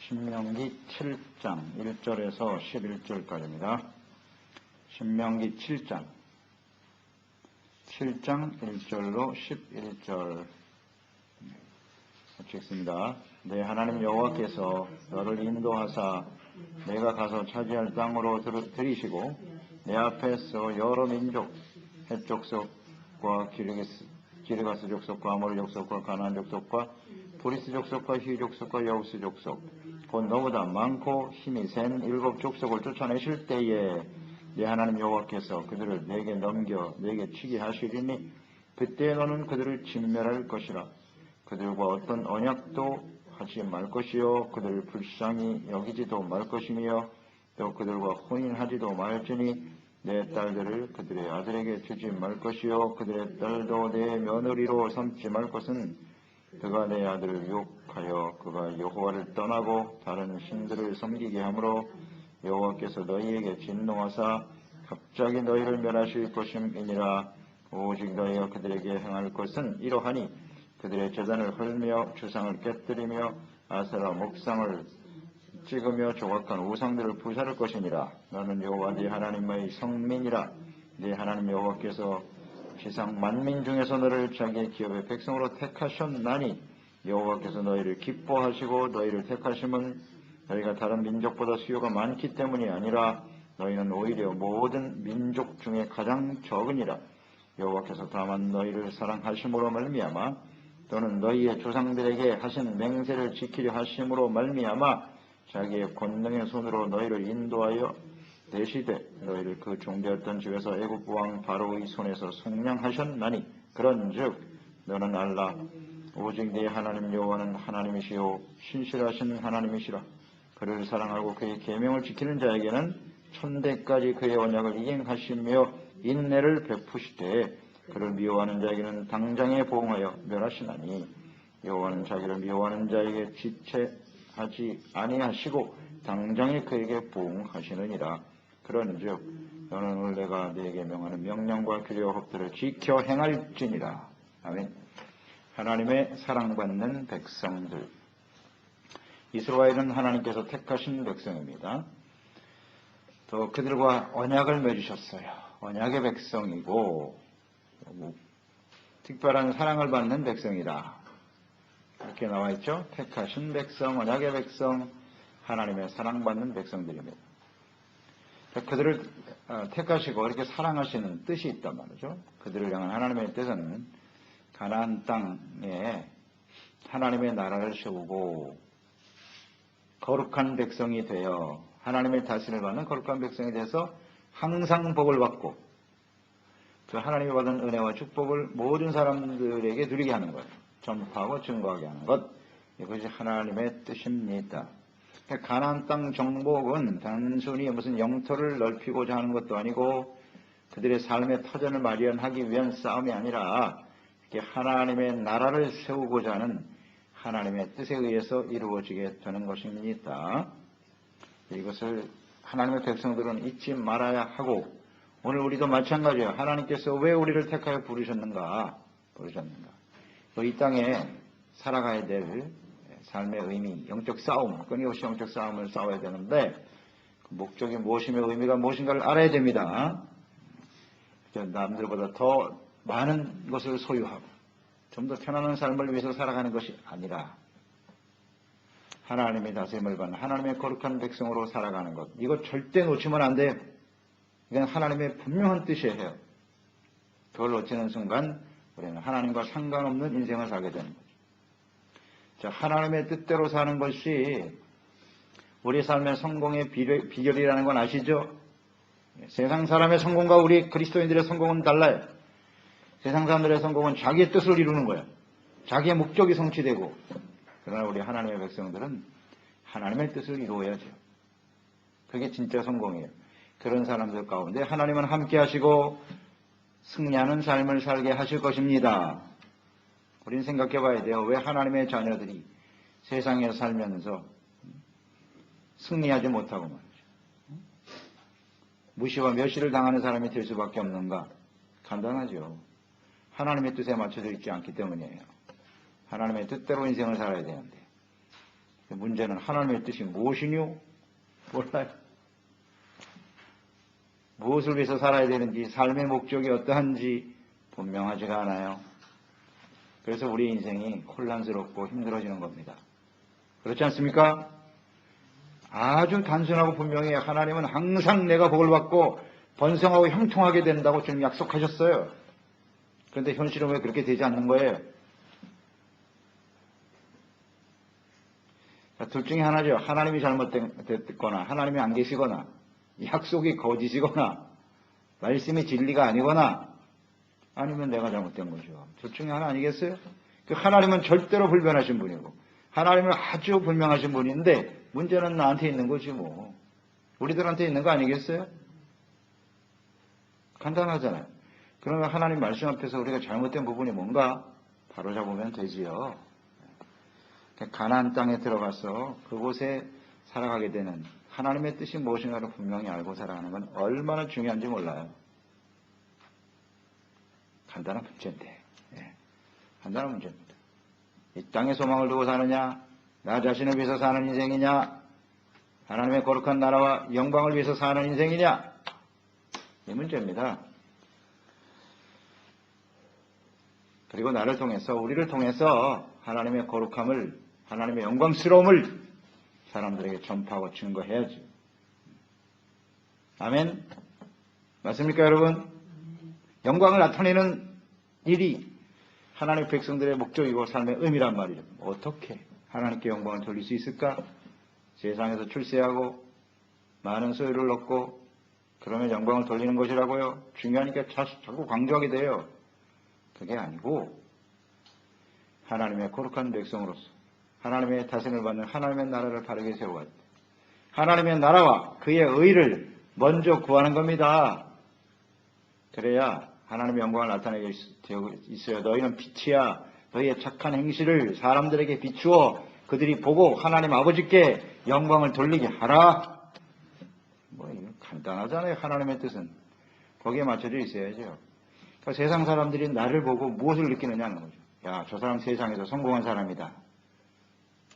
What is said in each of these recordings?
신명기 7장 1절에서 11절까지입니다. 신명기 7장 1절로 11절 같이 읽습니다. 내 하나님 여호와께서 너를 인도하사 내가 가서 차지할 땅으로 들이시고 내 앞에서 여러 민족 헷 족속과 기르가스 족속과 아모리 족속과 가나안 족속과 브리스 족속과 히 족속과 여우스 족속 곧 너보다 많고 힘이 센 7 족속을 쫓아내실 때에 내 하나님 여호와께서 그들을 내게 넘겨 내게 치게 하시리니 그때 너는 그들을 진멸할 것이라. 그들과 어떤 언약도 하지 말 것이요 그들을 불쌍히 여기지도 말 것이며 또 그들과 혼인하지도 말지니 내 딸들을 그들의 아들에게 주지 말 것이요 그들의 딸도 내 며느리로 삼지 말 것은 그가 내 아들을 유혹하여 그가 여호와를 떠나고 다른 신들을 섬기게 하므로 여호와께서 너희에게 진노하사 갑자기 너희를 멸하실 것임이니라. 오직 너희가 그들에게 행할 것은 이러하니 그들의 제단을 헐며 주상을 깨뜨리며 아세라 목상을 찍으며 조각한 우상들을 부사를 것이니라. 너는 여호와 네 하나님의 성민이라. 네 하나님 여호와께서 지상 만민 중에서 너를 자기의 기업의 백성으로 택하셨나니 여호와께서 너희를 기뻐하시고 너희를 택하심은 너희가 다른 민족보다 수요가 많기 때문이 아니라 너희는 오히려 모든 민족 중에 가장 적으니라. 여호와께서 다만 너희를 사랑하심으로 말미암아 또는 너희의 조상들에게 하신 맹세를 지키려 하심으로 말미암아 자기의 권능의 손으로 너희를 인도하여 대시되 너희를 그 종되었던 집에서 애굽 왕 바로의 손에서 속량하셨나니 그런즉 너는 알라. 오직 네 하나님 여호와는 하나님이시요 신실하신 하나님이시라. 그를 사랑하고 그의 계명을 지키는 자에게는 천대까지 그의 언약을 이행하시며 인내를 베푸시되 그를 미워하는 자에게는 당장에 보응하여 멸하시나니 여호와는 자기를 미워하는 자에게 지체하지 아니하시고 당장에 그에게 보응하시느니라. 그런즉 너는 오늘 내가 네게 명하는 명령과 규례와 법들을 지켜 행할지니라. 아멘. 하나님의 사랑받는 백성들. 이스라엘은 하나님께서 택하신 백성입니다. 또 그들과 언약을 맺으셨어요. 언약의 백성이고 특별한 사랑을 받는 백성이라 이렇게 나와 있죠. 택하신 백성, 언약의 백성, 하나님의 사랑받는 백성들입니다. 그들을 택하시고 이렇게 사랑하시는 뜻이 있단 말이죠. 그들을 향한 하나님의 뜻은 가나안 땅에 하나님의 나라를 세우고 거룩한 백성이 되어 하나님의 다스림을 받는 거룩한 백성이 돼서 항상 복을 받고 그 하나님이 받은 은혜와 축복을 모든 사람들에게 누리게 하는 것, 전파하고 증거하게 하는 것, 이것이 하나님의 뜻입니다. 가나안 땅 정복은 단순히 무슨 영토를 넓히고자 하는 것도 아니고 그들의 삶의 터전을 마련하기 위한 싸움이 아니라 이렇게 하나님의 나라를 세우고자 하는 하나님의 뜻에 의해서 이루어지게 되는 것입니다. 이것을 하나님의 백성들은 잊지 말아야 하고 오늘 우리도 마찬가지예요. 하나님께서 왜 우리를 택하여 부르셨는가? 이 땅에 살아가야 될 삶의 의미, 영적 싸움, 끊임없이 영적 싸움을 싸워야 되는데 그 목적이 무엇이며 의미가 무엇인가를 알아야 됩니다. 남들보다 더 많은 것을 소유하고 좀 더 편안한 삶을 위해서 살아가는 것이 아니라 하나님의 다스림을 받는 하나님의 거룩한 백성으로 살아가는 것, 이거 절대 놓치면 안 돼요. 이건 하나님의 분명한 뜻이에요. 그걸 놓치는 순간 우리는 하나님과 상관없는 인생을 살게 되는 거죠. 자, 하나님의 뜻대로 사는 것이 우리 삶의 성공의 비결이라는 건 아시죠? 세상 사람의 성공과 우리 그리스도인들의 성공은 달라요. 세상 사람들의 성공은 자기의 뜻을 이루는 거예요. 자기의 목적이 성취되고. 그러나 우리 하나님의 백성들은 하나님의 뜻을 이루어야죠. 그게 진짜 성공이에요. 그런 사람들 가운데 하나님은 함께 하시고 승리하는 삶을 살게 하실 것입니다. 우리는 생각해 봐야 돼요. 왜 하나님의 자녀들이 세상에 살면서 승리하지 못하고 말이죠. 무시와 멸시를 당하는 사람이 될 수밖에 없는가? 간단하죠. 하나님의 뜻에 맞춰져 있지 않기 때문이에요. 하나님의 뜻대로 인생을 살아야 되는데 문제는 하나님의 뜻이 무엇이뇨? 몰라요. 무엇을 위해서 살아야 되는지, 삶의 목적이 어떠한지 분명하지가 않아요. 그래서 우리 인생이 혼란스럽고 힘들어지는 겁니다. 그렇지 않습니까? 아주 단순하고 분명히 하나님은 항상 내가 복을 받고 번성하고 형통하게 된다고 지금 약속하셨어요. 그런데 현실은 왜 그렇게 되지 않는 거예요? 둘 중에 하나죠. 하나님이 잘못됐거나 하나님이 안 계시거나 약속이 거짓이거나 말씀이 진리가 아니거나 아니면 내가 잘못된 거죠. 둘 중에 하나 아니겠어요? 그 하나님은 절대로 불변하신 분이고 하나님은 아주 분명하신 분인데 문제는 나한테 있는 거지 뭐. 우리들한테 있는 거 아니겠어요? 간단하잖아요. 그러면 하나님 말씀 앞에서 우리가 잘못된 부분이 뭔가 바로잡으면 되지요. 가나안 땅에 들어가서 그곳에 살아가게 되는 하나님의 뜻이 무엇인가를 분명히 알고 살아가는 건 얼마나 중요한지 몰라요. 간단한 문제인데. 간단한 문제입니다. 이 땅에 소망을 두고 사느냐, 나 자신을 위해서 사는 인생이냐, 하나님의 거룩한 나라와 영광을 위해서 사는 인생이냐, 이 문제입니다. 그리고 나를 통해서, 우리를 통해서 하나님의 거룩함을, 하나님의 영광스러움을 사람들에게 전파하고 증거해야지. 아멘? 맞습니까, 여러분? 영광을 나타내는 일이 하나님의 백성들의 목적이고 삶의 의미란 말이죠. 어떻게 하나님께 영광을 돌릴 수 있을까? 세상에서 출세하고 많은 소유를 얻고 그러면 영광을 돌리는 것이라고요? 중요하니까 자꾸 강조하게 돼요. 그게 아니고 하나님의 거룩한 백성으로서 하나님의 다스림을 받는 하나님의 나라를 바르게 세워야 돼. 하나님의 나라와 그의 의를 먼저 구하는 겁니다. 그래야 하나님의 영광을 나타내게 있어요. 너희는 빛이야. 너희의 착한 행실을 사람들에게 비추어 그들이 보고 하나님 아버지께 영광을 돌리게 하라. 뭐 이거 간단하잖아요. 하나님의 뜻은. 거기에 맞춰져 있어야죠. 그러니까 세상 사람들이 나를 보고 무엇을 느끼느냐는 거죠. 야, 저 사람 세상에서 성공한 사람이다.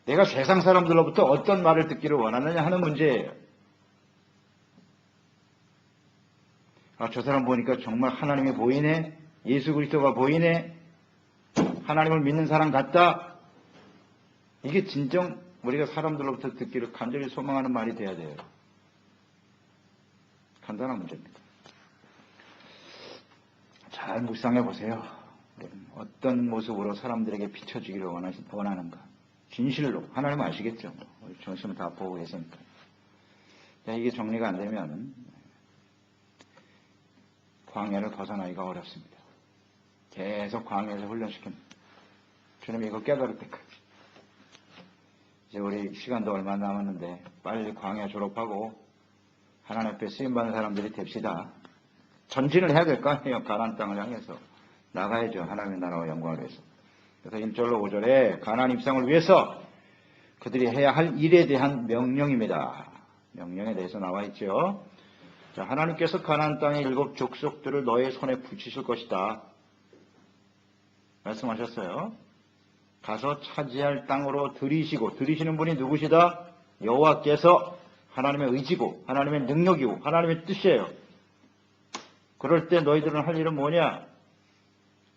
내가 세상 사람들로부터 어떤 말을 듣기를 원하느냐 하는 문제예요. 아, 저 사람 보니까 정말 하나님이 보이네. 예수 그리스도가 보이네. 하나님을 믿는 사람 같다. 이게 진정 우리가 사람들로부터 듣기를 간절히 소망하는 말이 돼야 돼요. 간단한 문제입니다. 잘 묵상해 보세요. 어떤 모습으로 사람들에게 비춰지기를 원하는가. 진실로. 하나님 아시겠죠. 우리 정신을 다 보고 계시니까. 이게 정리가 안 되면 광야를 벗어나기가 어렵습니다. 계속 광야에서 훈련시킵니다. 주님이 이거 깨달을 때까지. 이제 우리 시간도 얼마 남았는데 빨리 광야 졸업하고 하나님 앞에 쓰임받는 사람들이 됩시다. 전진을 해야 될 거 아니에요. 가나안 땅을 향해서. 나가야죠. 하나님의 나라와 영광을 위해서. 그래서 1절로 5절에 가나안 입성을 위해서 그들이 해야 할 일에 대한 명령입니다. 명령에 대해서 나와 있죠. 자, 하나님께서 가나안 땅의 7 족속들을 너의 손에 붙이실 것이다. 말씀하셨어요. 가서 차지할 땅으로 들이시고, 들이시는 분이 누구시다? 여호와께서 하나님의 의지고 하나님의 능력이고 하나님의 뜻이에요. 그럴 때 너희들은 할 일은 뭐냐?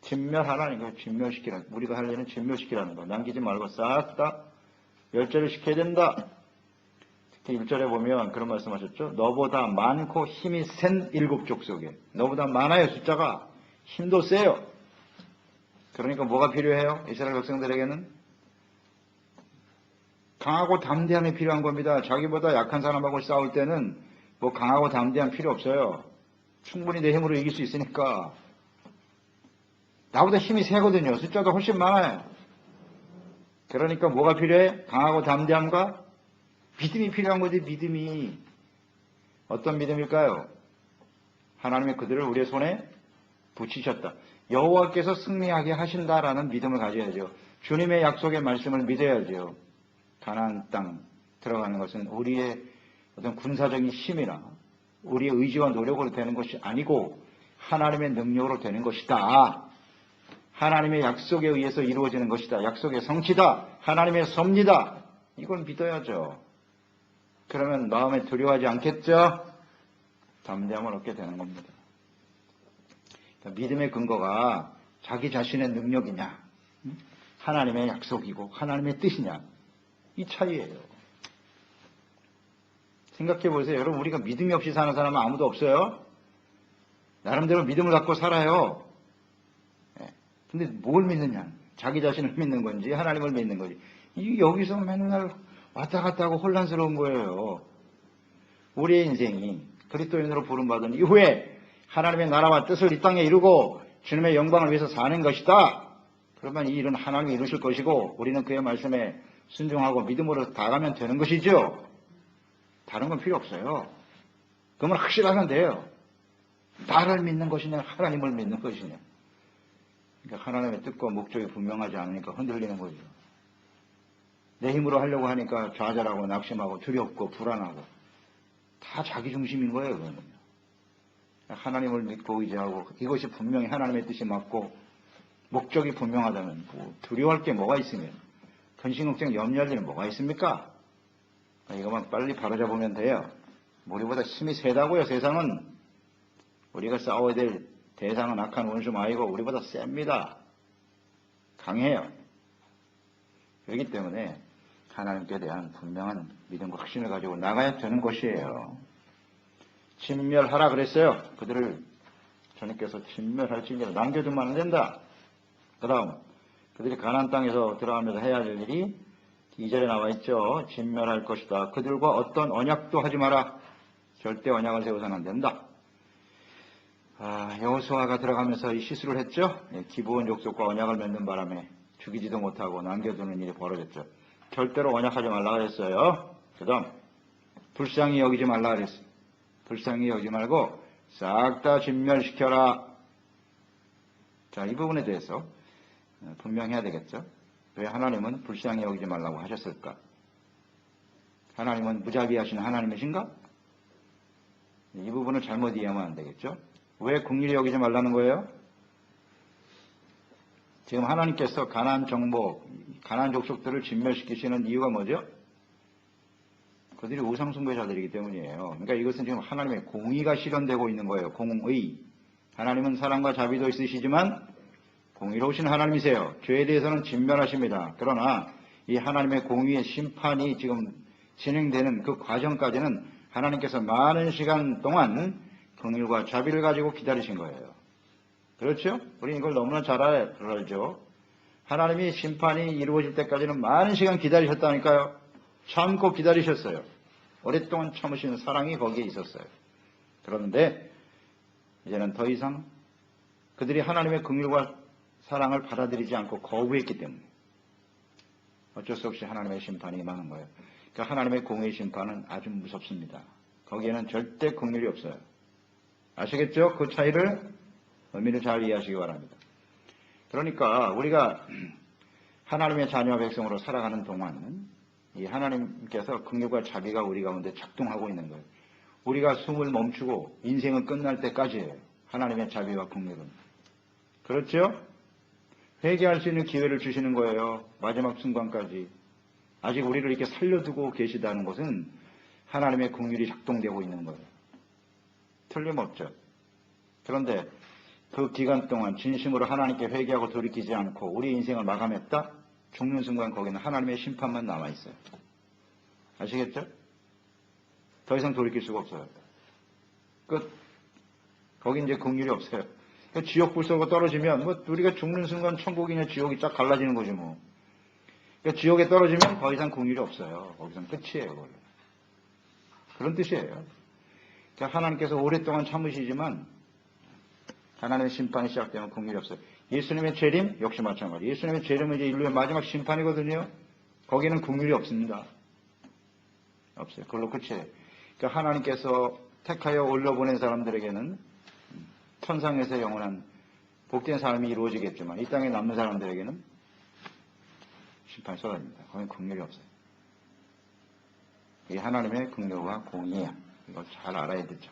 진멸하라는 거예요. 진멸시키라는 거예요. 우리가 할 일은 진멸시키라는 거예요. 남기지 말고 싹 다 멸절을 시켜야 된다. 특히 1절에 보면 그런 말씀하셨죠. 너보다 많고 힘이 센 7 족속에. 너보다 많아요. 숫자가. 힘도 세요. 그러니까 뭐가 필요해요? 이스라엘 백성들에게는 강하고 담대함이 필요한 겁니다. 자기보다 약한 사람하고 싸울 때는 뭐 강하고 담대함 필요 없어요. 충분히 내 힘으로 이길 수 있으니까. 나보다 힘이 세거든요. 숫자도 훨씬 많아요. 그러니까 뭐가 필요해? 강하고 담대함과 믿음이 필요한 거지. 믿음이. 어떤 믿음일까요? 하나님의 그들을 우리의 손에 붙이셨다. 여호와께서 승리하게 하신다라는 믿음을 가져야죠. 주님의 약속의 말씀을 믿어야죠. 가나안 땅 들어가는 것은 우리의 어떤 군사적인 힘이나 우리의 의지와 노력으로 되는 것이 아니고 하나님의 능력으로 되는 것이다. 하나님의 약속에 의해서 이루어지는 것이다. 약속의 성취다. 하나님의 섭니다. 이걸 믿어야죠. 그러면 마음에 두려워하지 않겠죠? 담대함을 얻게 되는 겁니다. 그러니까 믿음의 근거가 자기 자신의 능력이냐, 하나님의 약속이고 하나님의 뜻이냐, 이 차이예요. 생각해 보세요. 여러분, 우리가 믿음이 없이 사는 사람은 아무도 없어요. 나름대로 믿음을 갖고 살아요. 근데 뭘 믿느냐? 자기 자신을 믿는 건지 하나님을 믿는 건지. 이 여기서 맨날 왔다 갔다 하고 혼란스러운 거예요. 우리의 인생이 그리스도인으로 부름받은 이후에 하나님의 나라와 뜻을 이 땅에 이루고 주님의 영광을 위해서 사는 것이다. 그러면 이 일은 하나님이 이루실 것이고 우리는 그의 말씀에 순종하고 믿음으로 다가가면 되는 것이죠. 다른 건 필요 없어요. 그러면 확실하면 돼요. 나를 믿는 것이냐 하나님을 믿는 것이냐. 그러니까 하나님의 뜻과 목적이 분명하지 않으니까 흔들리는 거죠. 내 힘으로 하려고 하니까 좌절하고 낙심하고 두렵고 불안하고 다 자기 중심인 거예요. 그거는. 하나님을 믿고 의지하고 이것이 분명히 하나님의 뜻이 맞고 목적이 분명하다면 뭐 두려워할 게 뭐가 있으면 근심 걱정 염려할 일은 뭐가 있습니까? 이것만 빨리 바로잡으면 돼요. 우리보다 힘이 세다고요. 세상은. 우리가 싸워야 될 대상은 악한 원수 마이고 우리보다 셉니다. 강해요. 그렇기 때문에 하나님께 대한 분명한 믿음과 확신을 가지고 나가야 되는 것이에요. 진멸하라 그랬어요. 그들을 주님께서 진멸할지니라 남겨두면 안 된다. 그 다음 그들이 가나안 땅에서 들어가면서 해야 할 일이 2절에 나와 있죠. 진멸할 것이다. 그들과 어떤 언약도 하지 마라. 절대 언약을 세워서는 안 된다. 여호수아가 들어가면서 이 실수를 했죠. 기브온 족속과 언약을 맺는 바람에 죽이지도 못하고 남겨두는 일이 벌어졌죠. 절대로 언약하지 말라 그랬어요. 그 다음 불쌍히 여기지 말라 그랬어요. 불쌍히 여기지 말고 싹 다 진멸시켜라. 자, 이 부분에 대해서 분명해야 되겠죠. 왜 하나님은 불쌍히 여기지 말라고 하셨을까? 하나님은 무자비하신 하나님이신가? 이 부분을 잘못 이해하면 안 되겠죠. 왜 긍휼히 여기지 말라는 거예요? 지금 하나님께서 가나안 정복, 가나안 족속들을 진멸시키시는 이유가 뭐죠? 그들이 우상 숭배자들이기 때문이에요. 그러니까 이것은 지금 하나님의 공의가 실현되고 있는 거예요. 공의. 하나님은 사랑과 자비도 있으시지만 공의로우신 하나님이세요. 죄에 대해서는 진멸하십니다. 그러나 이 하나님의 공의의 심판이 지금 진행되는 그 과정까지는 하나님께서 많은 시간 동안 긍휼과 자비를 가지고 기다리신 거예요. 그렇죠? 우리 이걸 너무나 잘 알죠. 하나님이 심판이 이루어질 때까지는 많은 시간 기다리셨다니까요. 참고 기다리셨어요. 오랫동안 참으시는 사랑이 거기에 있었어요. 그런데 이제는 더 이상 그들이 하나님의 긍휼과 사랑을 받아들이지 않고 거부했기 때문에 어쩔 수 없이 하나님의 심판이 임하는 거예요. 그러니까 하나님의 공의의 심판은 아주 무섭습니다. 거기에는 절대 긍휼이 없어요. 아시겠죠? 그 차이를 의미를 잘 이해하시기 바랍니다. 그러니까 우리가 하나님의 자녀와 백성으로 살아가는 동안 이 하나님께서 긍휼과 자비가 우리 가운데 작동하고 있는 거예요. 우리가 숨을 멈추고 인생은 끝날 때까지예요. 하나님의 자비와 긍휼은. 그렇죠? 회개할 수 있는 기회를 주시는 거예요. 마지막 순간까지. 아직 우리를 이렇게 살려두고 계시다는 것은 하나님의 긍휼이 작동되고 있는 거예요. 틀림없죠. 그런데 그 기간 동안 진심으로 하나님께 회개하고 돌이키지 않고 우리 인생을 마감했다? 죽는 순간 거기는 하나님의 심판만 남아있어요. 아시겠죠? 더 이상 돌이킬 수가 없어요. 끝. 거기 이제 긍휼이 없어요. 그러니까 지옥 불쏘고 떨어지면 뭐 우리가 죽는 순간 천국이냐 지옥이 쫙 갈라지는 거지 뭐. 그러니까 지옥에 떨어지면 더 이상 긍휼이 없어요. 거기서는 끝이에요. 원래. 그런 뜻이에요. 그러니까 하나님께서 오랫동안 참으시지만 하나님의 심판이 시작되면 긍휼이 없어요. 예수님의 재림 역시 마찬가지. 예수님의 재림은 이제 인류의 마지막 심판이거든요. 거기는 긍휼이 없습니다. 없어요. 그걸로 끝이에요. 그러니까 하나님께서 택하여 올려보낸 사람들에게는 천상에서 영원한 복된 삶이 이루어지겠지만 이 땅에 남는 사람들에게는 심판이 쏟아집니다. 거기는 긍휼이 없어요. 이게 하나님의 긍휼과 공의예요. 이걸 잘 알아야 되죠.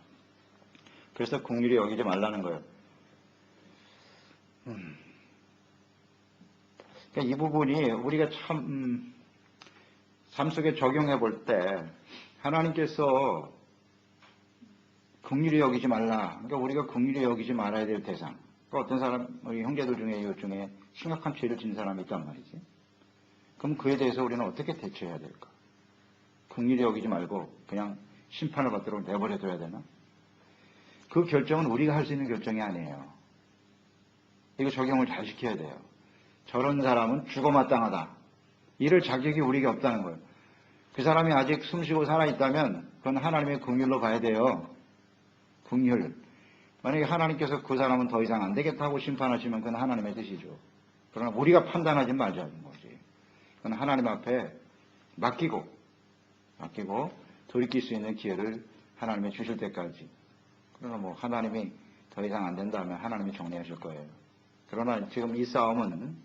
그래서 긍휼히 여기지 말라는 거예요. 그러니까 이 부분이 우리가 참 삶 속에 적용해 볼 때 하나님께서 긍휼히 여기지 말라. 그러니까 우리가 긍휼히 여기지 말아야 될 대상. 그러니까 어떤 사람, 우리 형제들 중에 이것 중에 심각한 죄를 지은 사람이 있단 말이지. 그럼 그에 대해서 우리는 어떻게 대처해야 될까? 긍휼히 여기지 말고 그냥 심판을 받도록 내버려둬야 되나? 그 결정은 우리가 할 수 있는 결정이 아니에요. 이거 적용을 잘 시켜야 돼요. 저런 사람은 죽어마땅하다. 이럴 자격이 우리에게 없다는 거예요. 그 사람이 아직 숨쉬고 살아있다면 그건 하나님의 긍휼로 봐야 돼요. 긍휼. 만약에 하나님께서 그 사람은 더 이상 안 되겠다고 심판하시면 그건 하나님의 뜻이죠. 그러나 우리가 판단하지 말자는 거지. 그건 하나님 앞에 맡기고 돌이킬 수 있는 기회를 하나님이 주실 때까지. 그러나 뭐 하나님이 더 이상 안 된다면 하나님이 정리하실 거예요. 그러나 지금 이 싸움은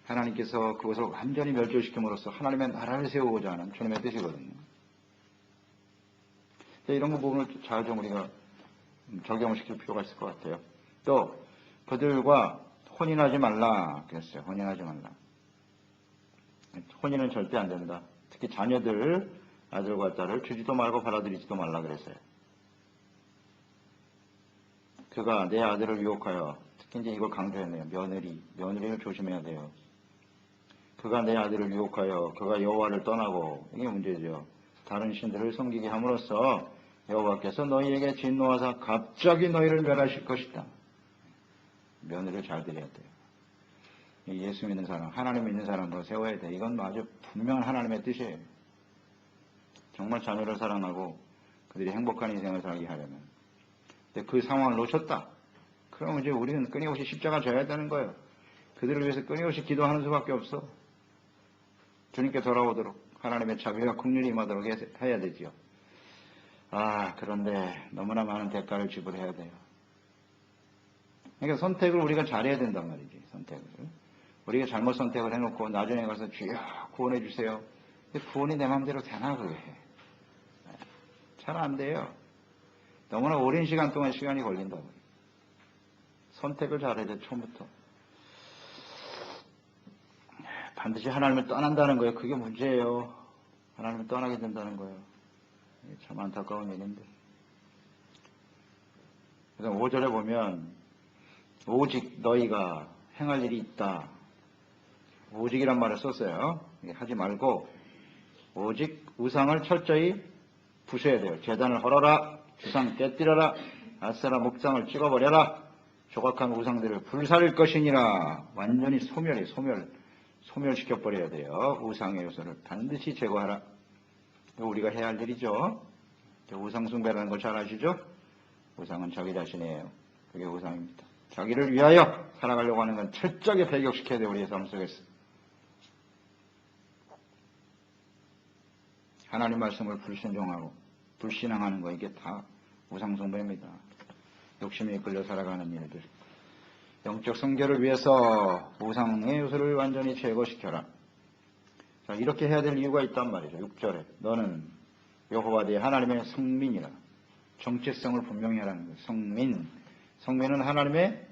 하나님께서 그것을 완전히 멸절시킴으로써 하나님의 나라를 세우고자 하는 주님의 뜻이거든요. 이런 부분을 잘 좀 우리가 적용을 시킬 필요가 있을 것 같아요. 또 그들과 혼인하지 말라 그랬어요. 혼인하지 말라. 혼인은 절대 안 된다. 특히 자녀들, 아들과 딸을 주지도 말고 받아들이지도 말라 그랬어요. 그가 내 아들을 유혹하여, 특히 이제 이걸 강조했네요. 며느리를 조심해야 돼요. 그가 내 아들을 유혹하여 그가 여호와를 떠나고, 이게 문제죠. 다른 신들을 섬기게 함으로써 여호와께서 너희에게 진노하사 갑자기 너희를 멸하실 것이다. 며느리를 잘 드려야 돼요. 예수 믿는 사람, 하나님 믿는 사람으로 세워야 돼. 이건 아주 분명한 하나님의 뜻이에요. 정말 자녀를 사랑하고 그들이 행복한 인생을 살게 하려면. 근데 그 상황을 놓쳤다. 그럼 이제 우리는 끊임없이 십자가 져야 되는 거예요. 그들을 위해서 끊임없이 기도하는 수밖에 없어. 주님께 돌아오도록 하나님의 자비와 긍휼이 임하도록 해야 되지요. 그런데 너무나 많은 대가를 지불해야 돼요. 그러니까 선택을 우리가 잘해야 된단 말이지. 선택을. 우리가 잘못 선택을 해놓고 나중에 가서 주여 구원해 주세요. 근데 구원이 내 마음대로 되나 그게. 잘 안 돼요. 너무나 오랜 시간 동안 시간이 걸린다고. 선택을 잘해야 돼. 처음부터. 반드시 하나님을 떠난다는 거예요. 그게 문제예요. 하나님을 떠나게 된다는 거예요. 참 안타까운 일인데. 그래서 5절에 보면 오직 너희가 행할 일이 있다. 오직이란 말을 썼어요. 하지 말고 오직 우상을 철저히 부숴야 돼요. 제단을 헐어라. 주상 깨뜨려라. 아세라 목상을 찍어버려라. 조각한 우상들을 불사를 것이니라. 완전히 소멸시켜버려야 돼요. 우상의 요소를 반드시 제거하라. 우리가 해야 할 일이죠. 우상 숭배라는 거 잘 아시죠? 우상은 자기 자신이에요. 그게 우상입니다. 자기를 위하여 살아가려고 하는 건 철저하게 배격시켜야 돼요. 우리의 삶 속에서. 하나님 말씀을 불순종하고 불신앙하는 거 이게 다 우상 숭배입니다. 욕심에 끌려 살아가는 일들. 영적 성결을 위해서 우상의 요소를 완전히 제거시켜라. 자, 이렇게 해야 될 이유가 있단 말이죠. 6절에 너는 여호와 네 하나님의 성민이라. 정체성을 분명히 하라는 거예요. 성민은 하나님의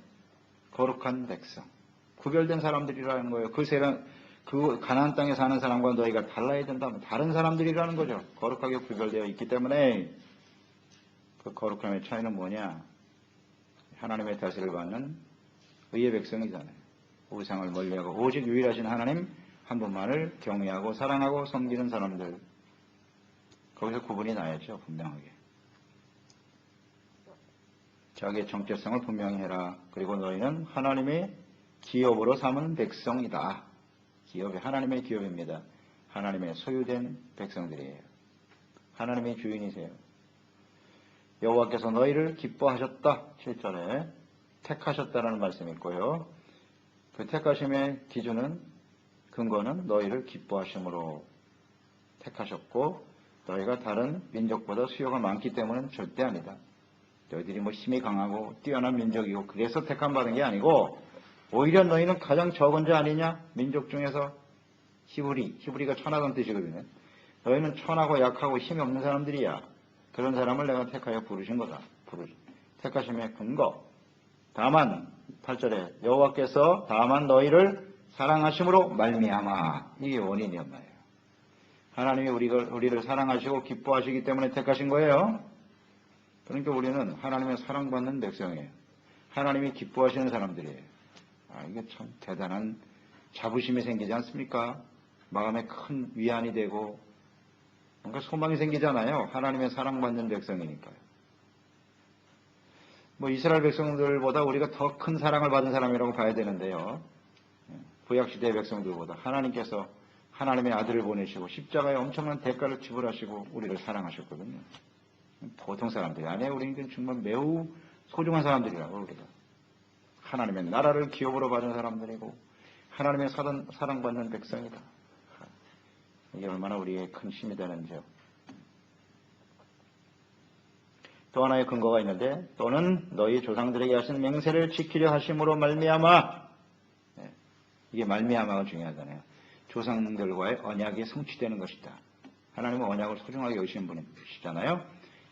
거룩한 백성, 구별된 사람들이라는 거예요. 그 가나안 땅에 사는 사람과 너희가 달라야 된다면 다른 사람들이라는 거죠. 거룩하게 구별되어 있기 때문에 그 거룩함의 차이는 뭐냐? 하나님의 다스를 받는 의의 백성이잖아요. 우상을 멀리하고 오직 유일하신 하나님 한 분만을 경외하고 사랑하고 섬기는 사람들. 거기서 구분이 나야죠. 분명하게. 자기의 정체성을 분명히 해라. 그리고 너희는 하나님의 기업으로 삼은 백성이다. 기업이 하나님의 기업입니다. 하나님의 소유된 백성들이에요. 하나님의 주인이세요. 여호와께서 너희를 기뻐하셨다. 7절에 택하셨다라는 말씀이 있고요. 그 택하심의 기준은 근거는 너희를 기뻐하심으로 택하셨고 너희가 다른 민족보다 수요가 많기 때문은 절대 아니다. 너희들이 뭐 힘이 강하고 뛰어난 민족이고 그래서 택함 받은 게 아니고 오히려 너희는 가장 적은 자 아니냐? 민족 중에서 히브리가 천하던 뜻이거든요. 너희는 천하고 약하고 힘이 없는 사람들이야. 그런 사람을 내가 택하여 부르신 거다. 택하심의 근거. 다만 8절에 여호와께서 다만 너희를 사랑하심으로 말미암아. 이게 원인이었나요? 하나님이 우리를 사랑하시고 기뻐하시기 때문에 택하신 거예요. 그러니까 우리는 하나님의 사랑받는 백성이에요. 하나님이 기뻐하시는 사람들이에요. 이게 참 대단한 자부심이 생기지 않습니까? 마음에 큰 위안이 되고 뭔가 소망이 생기잖아요. 하나님의 사랑받는 백성이니까요. 이스라엘 백성들보다 우리가 더 큰 사랑을 받은 사람이라고 봐야 되는데요. 구약시대의 백성들보다 하나님께서 하나님의 아들을 보내시고 십자가에 엄청난 대가를 지불하시고 우리를 사랑하셨거든요. 보통 사람들이 아니에요. 우리는 정말 매우 소중한 사람들이라고 우리가. 하나님의 나라를 기업으로 받은 사람들이고 하나님의 사랑받는 백성이다. 이게 얼마나 우리의 큰 힘이 되는지요. 또 하나의 근거가 있는데 또는 너희 조상들에게 하신 맹세를 지키려 하심으로 말미암아. 이게 말미암아가 중요하잖아요. 조상들과의 언약이 성취되는 것이다. 하나님은 언약을 소중하게 여기시는 분이시잖아요.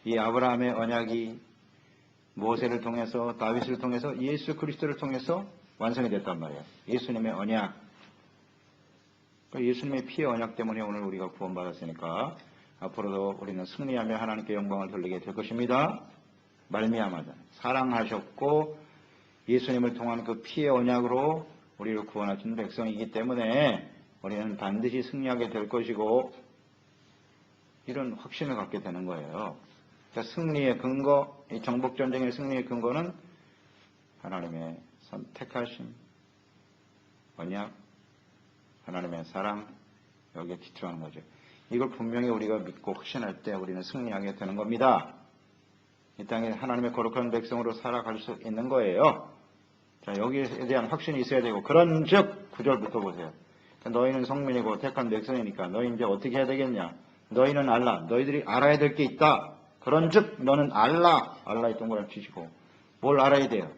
이 아브라함의 언약이 모세를 통해서 다윗을 통해서 예수 그리스도를 통해서 완성이 됐단 말이에요. 예수님의 언약. 예수님의 피의 언약 때문에 오늘 우리가 구원받았으니까 앞으로도 우리는 승리하며 하나님께 영광을 돌리게 될 것입니다. 말미암아다. 사랑하셨고 예수님을 통한 그 피의 언약으로 우리를 구원하신 백성이기 때문에 우리는 반드시 승리하게 될 것이고 이런 확신을 갖게 되는 거예요. 그러니까 승리의 근거, 이 정복전쟁의 승리의 근거는 하나님의 선택하심, 언약, 하나님의 사랑, 여기에 기초하는 거죠. 이걸 분명히 우리가 믿고 확신할 때 우리는 승리하게 되는 겁니다. 이 땅에 하나님의 거룩한 백성으로 살아갈 수 있는 거예요. 자, 여기에 대한 확신이 있어야 되고, 그런즉 9절부터 보세요. 너희는 성민이고 택한 백성이니까 너희 이제 어떻게 해야 되겠냐? 너희는 알라. 너희들이 알아야 될 게 있다. 그런즉 너는 알라. 알라의 동그라미 치시고 뭘 알아야 돼요?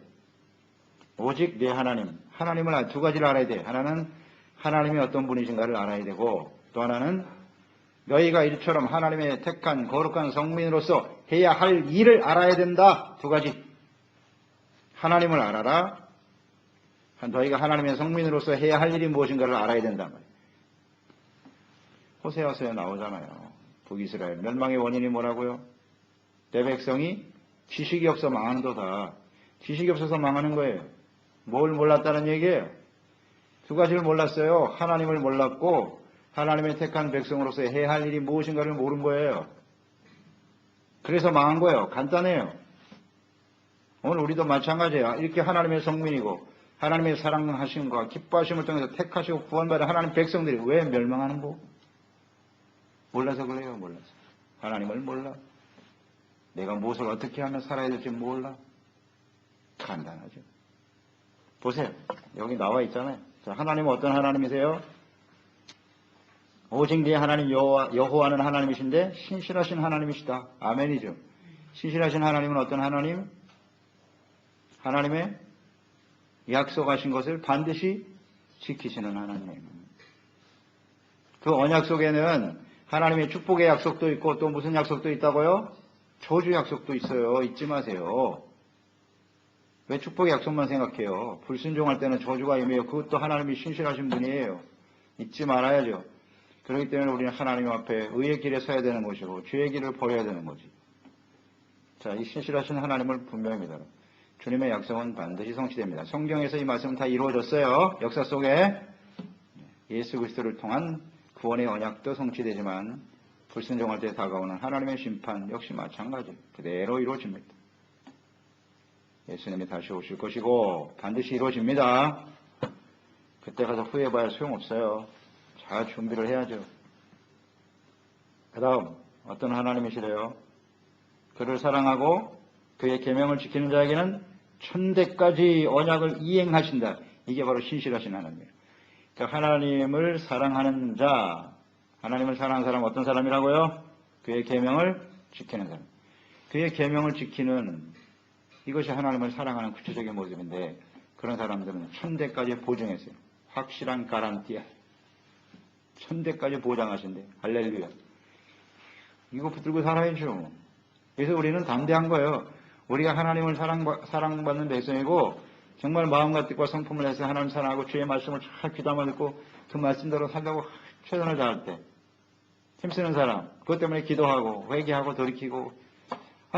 오직 내 하나님을 두 가지를 알아야 돼. 하나는 하나님이 어떤 분이신가를 알아야 되고 또 하나는 너희가 이처럼 하나님의 택한 거룩한 성민으로서 해야 할 일을 알아야 된다. 두 가지. 하나님을 알아라. 너희가 하나님의 성민으로서 해야 할 일이 무엇인가를 알아야 된단 말이에요. 호세아서에 나오잖아요. 북이스라엘 멸망의 원인이 뭐라고요? 내 백성이 지식이 없어 망하는도다. 지식이 없어서 망하는 거예요. 뭘 몰랐다는 얘기예요? 두 가지를 몰랐어요. 하나님을 몰랐고 하나님의 택한 백성으로서 해야 할 일이 무엇인가를 모른 거예요. 그래서 망한 거예요. 간단해요. 오늘 우리도 마찬가지예요. 이렇게 하나님의 성민이고 하나님의 사랑하심과 기뻐하심을 통해서 택하시고 구원받은 하나님 백성들이 왜 멸망하는 거? 몰라서 그래요. 몰라서. 하나님을 몰라. 내가 무엇을 어떻게 하면 살아야 될지 몰라. 간단하죠. 보세요. 여기 나와 있잖아요. 자, 하나님은 어떤 하나님이세요? 오직 네 하나님 여호와는 하나님이신데 신실하신 하나님이시다. 아멘이죠. 신실하신 하나님은 어떤 하나님? 하나님의 약속하신 것을 반드시 지키시는 하나님. 그 언약 속에는 하나님의 축복의 약속도 있고 또 무슨 약속도 있다고요? 저주 약속도 있어요. 잊지 마세요. 왜 축복의 약속만 생각해요? 불순종할 때는 저주가 임해요. 그것도 하나님이 신실하신 분이에요. 잊지 말아야죠. 그렇기 때문에 우리는 하나님 앞에 의의 길에 서야 되는 것이고 죄의 길을 버려야 되는 거지. 자, 이 신실하신 하나님을 분명히 믿어라. 주님의 약속은 반드시 성취됩니다. 성경에서 이 말씀은 다 이루어졌어요. 역사 속에 예수 그리스도를 통한 구원의 언약도 성취되지만 불순종할 때 다가오는 하나님의 심판 역시 마찬가지 그대로 이루어집니다. 예수님이 다시 오실 것이고 반드시 이루어집니다. 그때 가서 후회해봐야 소용없어요. 잘 준비를 해야죠. 그 다음 어떤 하나님이시래요? 그를 사랑하고 그의 계명을 지키는 자에게는 천대까지 언약을 이행하신다. 이게 바로 신실하신 하나님이에요. 그러니까 하나님을 사랑하는 자, 하나님을 사랑하는 사람은 어떤 사람이라고요? 그의 계명을 지키는 사람. 그의 계명을 지키는 이것이 하나님을 사랑하는 구체적인 모습인데 그런 사람들은 천대까지 보증했어요. 확실한 가란티야. 천대까지 보장하신대. 할렐루야. 이거 붙들고 살아야죠. 그래서 우리는 담대한 거예요. 우리가 하나님을 사랑받는 백성이고 정말 마음과 뜻과 성품을 해서 하나님 사랑하고 주의 말씀을 잘 귀담아 듣고 그 말씀대로 살려고 최선을 다할 때 힘쓰는 사람, 그것 때문에 기도하고 회개하고 돌이키고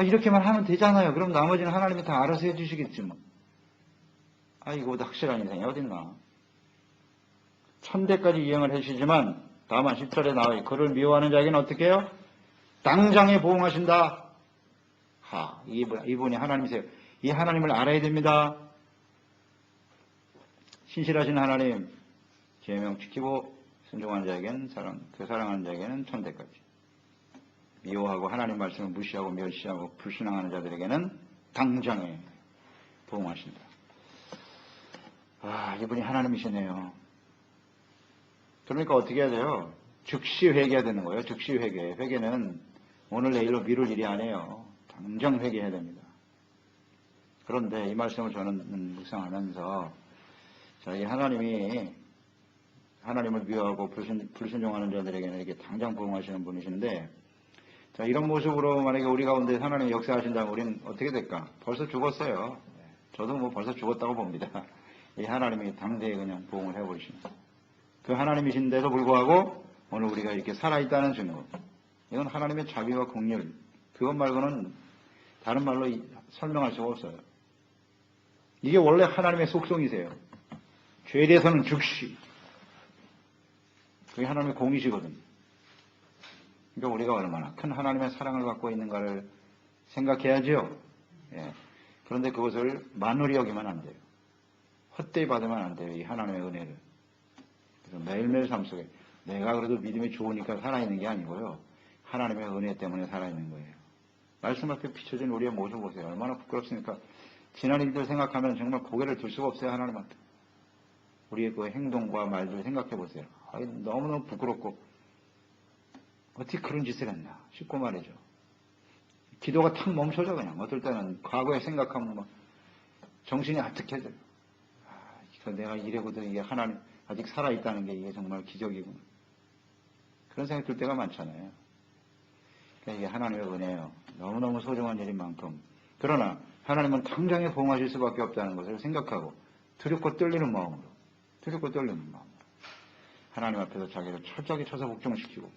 이렇게만 하면 되잖아요. 그럼 나머지는 하나님이 다 알아서 해주시겠지 뭐. 이거보다 확실한 인생이 어딨나. 천대까지 이행을 해주시지만 다만 10절에 나와요. 그를 미워하는 자에게는 어떻게 해요? 당장에 보응하신다. 이분이 하나님이세요. 이 하나님을 알아야 됩니다. 신실하신 하나님, 계명 지키고 순종하는 자에게는 사랑하는 자에게는 천대까지. 미워하고 하나님 말씀을 무시하고 멸시하고 불신앙하는 자들에게는 당장에 보응하신다. 이분이 하나님이시네요. 그러니까 어떻게 해야 돼요? 즉시 회개해야 되는 거예요. 즉시 회개. 회개는 오늘 내일로 미룰 일이 아니에요. 당장 회개해야 됩니다. 그런데 이 말씀을 저는 묵상하면서 이 하나님이 하나님을 미워하고 불순종하는 자들에게는 이렇게 당장 보응하시는 분이신데, 이런 모습으로 만약에 우리 가운데 하나님이 역사하신다면 우리는 어떻게 될까? 벌써 죽었어요. 저도 벌써 죽었다고 봅니다. 이 하나님이 당대에 그냥 보응을 해버리십니다. 그 하나님이신데도 불구하고 오늘 우리가 이렇게 살아있다는 증거, 이건 하나님의 자비와 긍휼, 그것 말고는 다른 말로 설명할 수가 없어요. 이게 원래 하나님의 속성이세요. 죄에 대해서는 즉시. 그게 하나님의 공이시거든요. 그러니까 우리가 얼마나 큰 하나님의 사랑을 갖고 있는가를 생각해야죠. 그런데 그것을 만홀히 여기면 안 돼요. 헛되이 받으면 안 돼요. 이 하나님의 은혜를. 그래서 매일매일 삶 속에 내가 그래도 믿음이 좋으니까 살아있는 게 아니고요. 하나님의 은혜 때문에 살아있는 거예요. 말씀 앞에 비춰진 우리의 모습 보세요. 얼마나 부끄럽습니까? 지난 일들 생각하면 정말 고개를 들 수가 없어요. 하나님 앞에. 우리의 그 행동과 말들 생각해 보세요. 너무너무 부끄럽고 어떻게 그런 짓을 했나 싶고 말이죠. 기도가 탁 멈춰져 그냥. 어떨 때는 과거에 생각하면 막 정신이 아득해져요. 내가 이래고도 이게 하나님 아직 살아있다는 게 이게 정말 기적이구나. 그런 생각이 들 때가 많잖아요. 그러니까 이게 하나님의 은혜예요. 너무너무 소중한 일인 만큼. 그러나 하나님은 당장에 보응하실 수밖에 없다는 것을 생각하고 두렵고 떨리는 마음으로 하나님 앞에서 자기를 철저하게 쳐서 복종시키고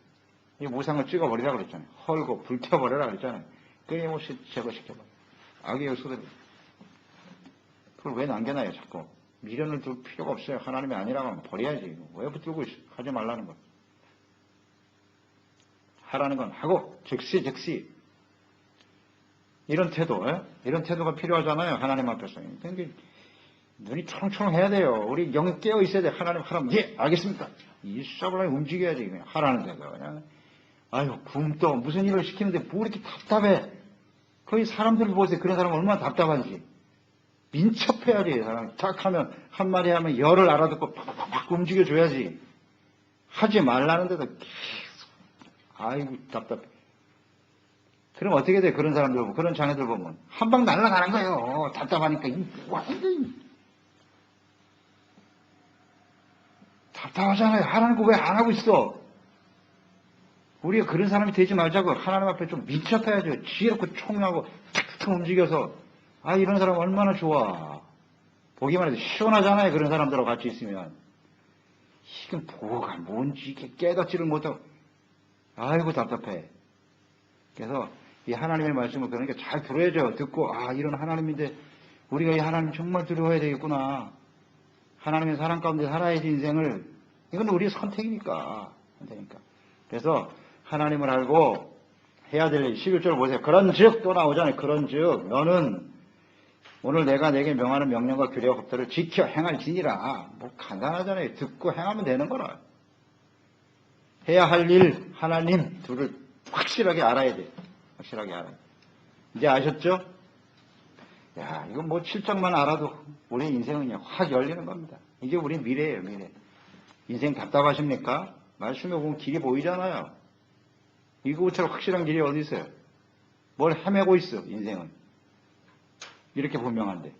이 우상을 찍어버리라 그랬잖아요. 헐고 불태워버리라 그랬잖아요. 끊임없이 제거시켜버려. 악의 요소들 그걸 왜 남겨놔요 자꾸. 미련을 둘 필요가 없어요. 하나님이 아니라고 하면 버려야지. 왜 붙들고 있어? 하지 말라는 것. 하라는 건 하고 즉시 이런 태도가 필요하잖아요. 하나님 앞에서. 그러니까 눈이 초롱초롱해야 돼요. 우리 영이 깨어 있어야 돼. 하나님 하라면 예 알겠습니다. 이 샤블라에 움직여야지. 그냥 하라는 데가 그냥 굶떠 무슨 일을 시키는데 뭐 이렇게 답답해. 거의 사람들 보세요. 그런 사람 얼마나 답답한지. 민첩해야지. 사람 딱 하면 한마디 하면 열을 알아듣고 팍팍팍 움직여줘야지. 하지 말라는 데도 계속 답답해. 그럼 어떻게 돼? 그런 사람들 보면, 그런 자녀들 보면 한 방 날아가는 거예요. 답답하니까 완전히 답답하잖아요. 하라는 거 왜 안 하고 있어? 우리가 그런 사람이 되지 말자고. 하나님 앞에 좀 민첩해야죠. 지혜롭고 총명하고 탁탁 움직여서 이런 사람 얼마나 좋아. 보기만 해도 시원하잖아요. 그런 사람들하고 같이 있으면. 이건 뭐가 뭔지 이렇게 깨닫지를 못하고 답답해. 그래서 이 하나님의 말씀을 그러니까 잘 들어야죠. 듣고 이런 하나님인데 우리가 이 하나님 정말 두려워해야 되겠구나. 하나님의 사랑 가운데 살아야지 인생을. 이건 우리의 선택이니까. 그래서 하나님을 알고 해야 될 일 11절 보세요. 그런즉 또 나오잖아요. 그런즉 너는 오늘 내가 내게 명하는 명령과 규례와 법도를 지켜 행할지니라. 간단하잖아요. 듣고 행하면 되는 거라. 해야 할 일 하나님 둘을 확실하게 알아야 돼. 확실하게 알아야 돼. 이제 아셨죠? 이건 7장만 알아도 우리 인생은 그냥 확 열리는 겁니다. 이게 우리 미래예요. 미래. 인생 답답하십니까? 말씀에 보면 길이 보이잖아요. 이거처럼 확실한 길이 어디 있어요? 뭘 헤매고 있어 인생은. 이렇게 분명한데.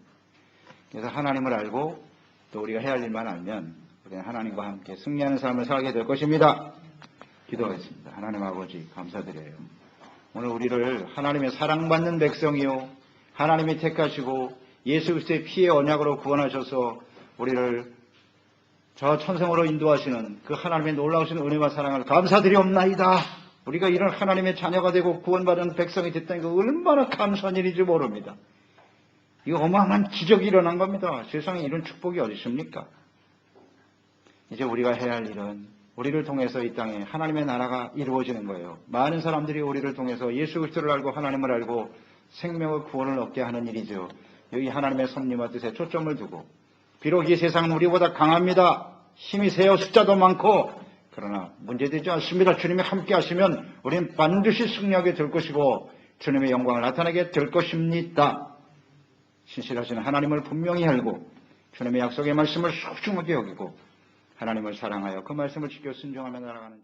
그래서 하나님을 알고 또 우리가 해야 할 일만 알면 우리는 하나님과 함께 승리하는 삶을 살게 될 것입니다. 기도하겠습니다. 하나님 아버지 감사드려요. 오늘 우리를 하나님의 사랑받는 백성이요 하나님이 택하시고 예수 그리스도의 피의 언약으로 구원하셔서 우리를 저 천성으로 인도하시는 그 하나님의 놀라우신 은혜와 사랑을 감사드리옵나이다. 우리가 이런 하나님의 자녀가 되고 구원받은 백성이 됐다는 게 얼마나 감사한 일인지 모릅니다. 이거 어마어마한 기적이 일어난 겁니다. 세상에 이런 축복이 어디 있습니까? 이제 우리가 해야 할 일은 우리를 통해서 이 땅에 하나님의 나라가 이루어지는 거예요. 많은 사람들이 우리를 통해서 예수 그리스도를 알고 하나님을 알고 생명의 구원을 얻게 하는 일이죠. 여기 하나님의 섭리와 뜻에 초점을 두고, 비록 이 세상은 우리보다 강합니다. 힘이 세요. 숫자도 많고. 그러나 문제되지 않습니다. 주님이 함께 하시면 우리는 반드시 승리하게 될 것이고 주님의 영광을 나타내게 될 것입니다. 신실하신 하나님을 분명히 알고 주님의 약속의 말씀을 소중하게 여기고 하나님을 사랑하여 그 말씀을 지켜 순종하며 나아가는